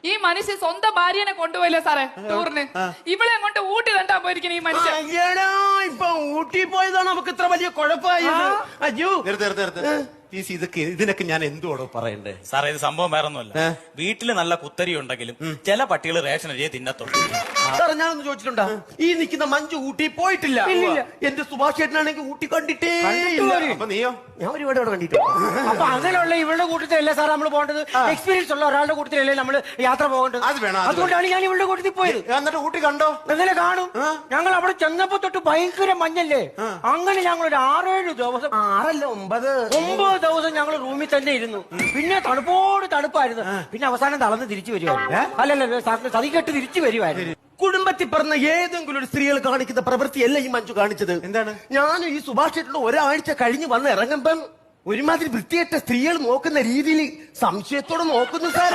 ഈ മനുഷ്യൻ സ്വന്തം ഭാര്യനെ കൊണ്ടുപോയില്ലേ സാറേ ടൂറിന്? ഇവളെ അങ്ങോട്ട് ഊട്ടി തണ്ടാ പോയിരിക്കണ ഈ മനുഷ്യൻ. ഇപ്പൊ ഊട്ടി പോയതാണ് നമുക്ക് ഇത്ര വലിയ കുഴപ്പമായത്. അയ്യോ ഇതൊക്കെ ഇതിനൊക്കെ ഞാൻ എന്തുവാടോ പറയണ്ടേ? സാറേ ഇത് സംഭവം വേറെ ഒന്നുമല്ല. വീട്ടില് നല്ല കുത്തരി ഉണ്ടെങ്കിലും ചില പട്ടികൾ റേഷൻ അരിയെ തിന്നത്തുള്ളൂ. സാറേ ഞാനൊന്ന് ചോദിച്ചിട്ടുണ്ടാ, ഈ നിൽക്കുന്ന മഞ്ജു ഊട്ടി പോയിട്ടില്ല. എന്റെ സുഭാഷ് ചേട്ടനാണെങ്കിൽ ഊട്ടി കണ്ടിട്ടേ ഇല്ല. അപ്പൊ നീയോ? ഞാൻ ഒരുപാട് അവിടെ കണ്ടിട്ടില്ല. അപ്പൊ അങ്ങനെയുള്ള ഇവളുടെ കൂട്ടത്തിലല്ലേ സാർ നമ്മൾ പോകേണ്ടത്? എക്സ്പീരിയൻസ് ഉള്ള ഒരാളുടെ കൂട്ടത്തിലല്ലേ നമ്മൾ യാത്ര പോകേണ്ടത്? അത് വേണം. അതുകൊണ്ടാണ് ഞാൻ ഇവളുടെ കൂട്ടത്തിൽ പോയത്. എന്നിട്ട് ഊട്ടി കണ്ടോ? എങ്ങനെ കാണും? ഞങ്ങൾ അവിടെ ചെന്നപ്പോ തൊട്ട് ഭയങ്കര മഞ്ഞല്ലേ. അങ്ങനെ ഞങ്ങൾ ഒരു 6-7 ദിവസം, 9 ദിവസം ഞങ്ങൾ റൂമിൽ തന്നെ ഇരുന്നു. പിന്നെ തണുപ്പോട് തണുപ്പായിരുന്നു. പിന്നെ അവസാനം തളർന്ന് തിരിച്ചു വരുവായിരുന്നു. അല്ലല്ല, സതികെട്ട് തിരിച്ചു വരുവായിരുന്നു. കുടുംബത്തിൽ പറഞ്ഞ ഏതെങ്കിലും ഒരു സ്ത്രീകൾ കാണിക്കുന്ന പ്രവൃത്തിയല്ല ഈ മഞ്ജു കാണിച്ചത്. എന്താണ്? ഞാനും ഈ സുഭാഷ് ചേട്ടനോട് ഒരാഴ്ച കഴിഞ്ഞ് വന്ന് ഇറങ്ങുമ്പം ഒരുമാതിരി വൃത്തികെട്ട സ്ത്രീകൾ നോക്കുന്ന രീതിയിൽ സംശയത്തോടെ നോക്കുന്നു സാർ.